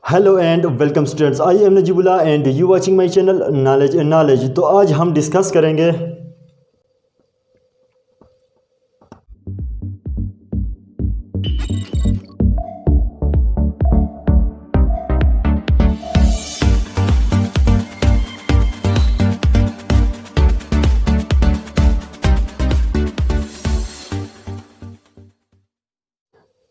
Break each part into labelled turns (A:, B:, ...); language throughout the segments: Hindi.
A: Hello and welcome students, I am Najibullah and you watching my channel knowledge and knowledge. तो आज हम डिस्कस करेंगे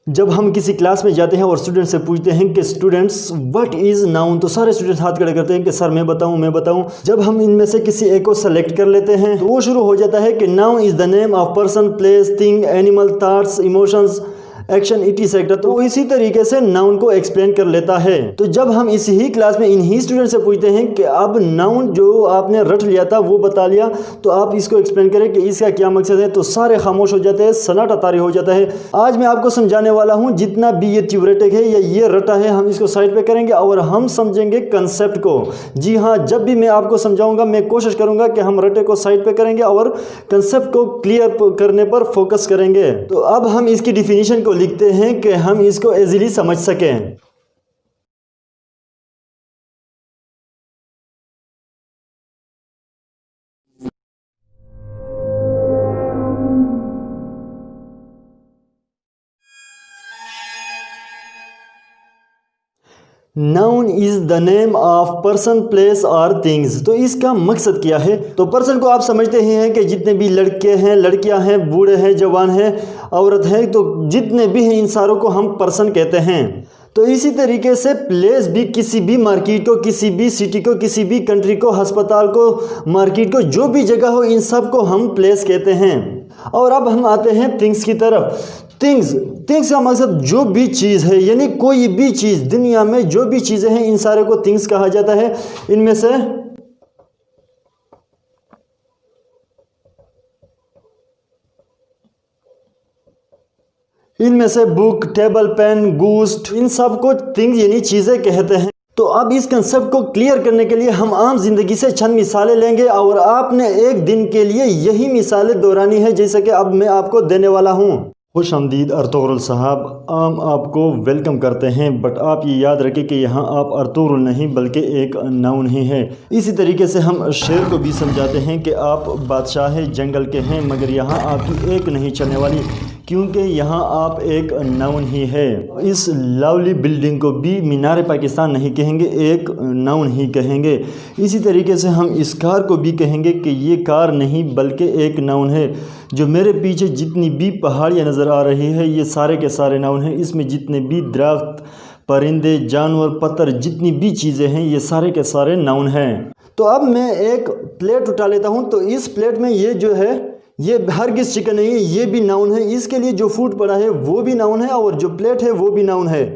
A: जब हम किसी क्लास में जाते हैं और स्टूडेंट से पूछते हैं कि स्टूडेंट्स व्हाट इज़ नाउन, तो सारे स्टूडेंट्स हाथ खड़े करते हैं कि सर मैं बताऊं। जब हम इनमें से किसी एक को सेलेक्ट कर लेते हैं तो वो शुरू हो जाता है कि noun is the name of person, place, thing, animal, thoughts, emotions, action, it sector. तो इसी तरीके से नाउन को एक्सप्लेन कर लेता है। तो जब हम इसी ही क्लास में इन्हीं स्टूडेंट से पूछते हैं कि अब नाउन जो आपने रट लिया था वो बता लिया, तो आप इसको एक्सप्लेन करें कि इसका क्या मकसद है, तो सारे खामोश हो जाते हैं, सन्नाटा तारी हो जाता है। आज मैं आपको समझाने वाला हूं, जितना भी ये थ्योरेटिक है या ये रटा है हम इसको साइड पे करेंगे और हम समझेंगे कंसेप्ट को। जी हाँ, जब भी मैं आपको समझाऊंगा मैं कोशिश करूंगा कि हम रटे को साइड पे करेंगे और कंसेप्ट को क्लियर करने पर फोकस करेंगे। तो अब हम इसकी डिफिनीशन को लिखते हैं कि हम इसको इजीली समझ सकें। Noun is the name of person, place और थिंग्स। तो इसका मकसद क्या है? तो पर्सन को आप समझते ही हैं कि जितने भी लड़के हैं, लड़कियां हैं, बूढ़े हैं, जवान हैं, औरत है, तो जितने भी हैं इन सारों को हम पर्सन कहते हैं। तो इसी तरीके से प्लेस भी किसी भी मार्केट को, किसी भी सिटी को, किसी भी कंट्री को, अस्पताल को, मार्केट को, जो भी जगह हो इन सब को हम प्लेस कहते हैं। और अब हम आते हैं थिंग्स की तरफ। थिंग्स का मकसद जो भी चीज़ है, यानी कोई भी चीज़ दुनिया में जो भी चीज़ें हैं इन सारे को थिंग्स कहा जाता है। इनमें से बुक, टेबल, पेन, गूस्ट, इन सब को थिंग्स यानी चीज़ें कहते हैं। तो अब इस कंसेप्ट को क्लियर करने के लिए हम आम जिंदगी से चंद मिसालें लेंगे और आपने एक दिन के लिए यही मिसालें दोहरानी है, जैसे कि अब मैं आपको देने वाला हूँ। खुश आमदीद अर्तुगरुल साहब, हम आपको वेलकम करते हैं। बट आप ये याद रखें कि यहाँ आप अर्तुगरुल नहीं बल्कि एक नाउन ही है। इसी तरीके से हम शेर को भी समझाते हैं कि आप बादशाह जंगल के हैं, मगर यहाँ आपकी एक नहीं चलने वाली, क्योंकि यहाँ आप एक नाउन ही है। इस लवली बिल्डिंग को भी मीनार पाकिस्तान नहीं कहेंगे, एक नाउन ही कहेंगे। इसी तरीके से हम इस कार को भी कहेंगे कि ये कार नहीं बल्कि एक नाउन है। जो मेरे पीछे जितनी भी पहाड़ियाँ नज़र आ रही है ये सारे के सारे नाउन हैं। इसमें जितने भी दरख्त, परिंदे, जानवर, पत्थर, जितनी भी चीज़ें हैं ये सारे के सारे नाउन हैं। तो अब मैं एक प्लेट उठा लेता हूँ। तो इस प्लेट में ये जो है ये हरगिज़ चिकन नहीं है, ये भी नाउन है। इसके लिए जो फूड पड़ा है वो भी नाउन है और जो प्लेट है वो भी नाउन है।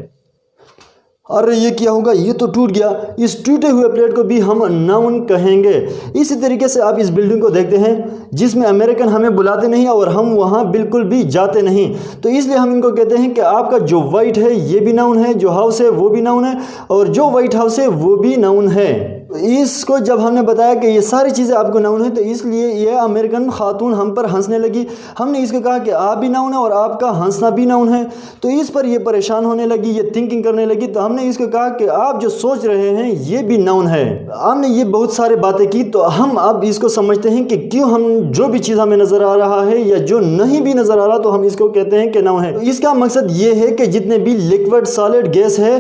A: अरे ये क्या होगा, ये तो टूट गया। इस टूटे हुए प्लेट को भी हम नाउन कहेंगे। इसी तरीके से आप इस बिल्डिंग को देखते हैं जिसमें अमेरिकन हमें बुलाते नहीं और हम वहाँ बिल्कुल भी जाते नहीं, तो इसलिए हम इनको कहते हैं कि आपका जो वाइट है ये भी नाउन है, जो हाउस है वो भी नाउन है और जो वाइट हाउस है वो भी नाउन है। इसको जब हमने बताया कि ये सारी चीज़ें आपको नाउन है, तो इसलिए ये अमेरिकन खातून हम पर हंसने लगी। हमने इसको कहा कि आप भी नाउन है और आपका हंसना भी नाउन है, तो इस पर ये परेशान होने लगी, ये थिंकिंग करने लगी। तो हमने इसको कहा कि आप जो सोच रहे हैं ये भी नाउन है। हमने ये बहुत सारी बातें की। तो हम अब इसको समझते हैं कि क्यों हम जो भी चीज़ हमें नज़र आ रहा है या जो नहीं भी नज़र आ रहा तो हम इसको कहते हैं कि नाउन है। तो इसका मकसद ये है कि जितने भी लिक्विड, सॉलिड, गैस है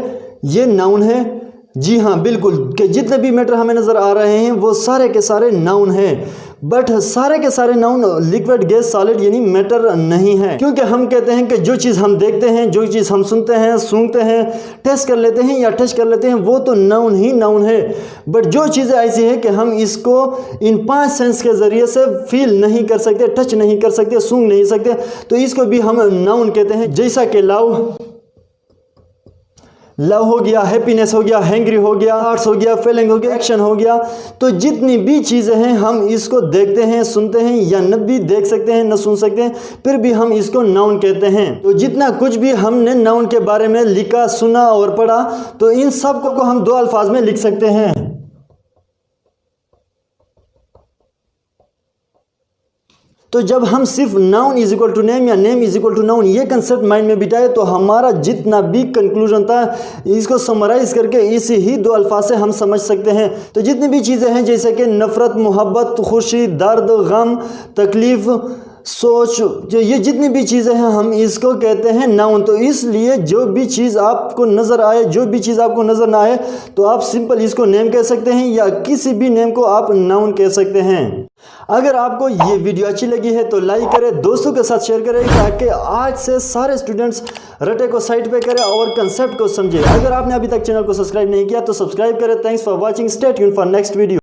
A: ये नाउन है। जी हाँ बिल्कुल, कि जितने भी मैटर हमें नज़र आ रहे हैं वो सारे के सारे नाउन हैं। बट सारे के सारे नाउन लिक्विड, गैस, सॉलिड यानी मैटर नहीं है, क्योंकि हम कहते हैं कि जो चीज़ हम देखते हैं, जो चीज़ हम सुनते हैं, सूंघते हैं, टेस्ट कर लेते हैं या टच कर लेते हैं वो तो नाउन ही नाउन है। बट जो चीज़ें ऐसी है कि हम इसको इन 5 सेंस के ज़रिए से फील नहीं कर सकते, टच नहीं कर सकते, सूंघ नहीं सकते, तो इसको भी हम नाउन कहते हैं। जैसा कि लव हो गया, हैप्पीनेस हो गया, हैंग्री हो गया, आर्ट्स हो गया, फीलिंग हो गया, एक्शन हो गया। तो जितनी भी चीज़ें हैं हम इसको देखते हैं, सुनते हैं या न भी देख सकते हैं न सुन सकते हैं, फिर भी हम इसको नाउन कहते हैं। तो जितना कुछ भी हमने नाउन के बारे में लिखा, सुना और पढ़ा, तो इन सब को हम 2 अल्फाज में लिख सकते हैं। तो जब हम सिर्फ noun is equal to name या name is equal to noun ये कंसेप्ट माइंड में बिठाए तो हमारा जितना भी कंक्लूजन था इसको समराइज करके इसी ही दो अल्फाज से हम समझ सकते हैं। तो जितनी भी चीज़ें हैं जैसे कि नफ़रत, मोहब्बत, खुशी, दर्द, गम, तकलीफ़, सोच, जो ये जितनी भी चीज़ें हैं हम इसको कहते हैं नाउन। तो इसलिए जो भी चीज़ आपको नज़र आए, जो भी चीज़ आपको नज़र ना आए तो आप सिंपल इसको नेम कह सकते हैं या किसी भी नेम को आप नाउन कह सकते हैं। अगर आपको ये वीडियो अच्छी लगी है तो लाइक करें, दोस्तों के साथ शेयर करें ताकि आज से सारे स्टूडेंट्स रटे को साइड पे करें और कंसेप्ट को समझें। अगर आपने अभी तक चैनल को सब्सक्राइब नहीं किया तो सब्सक्राइब करें। Thanks for watching, stay tuned for next video.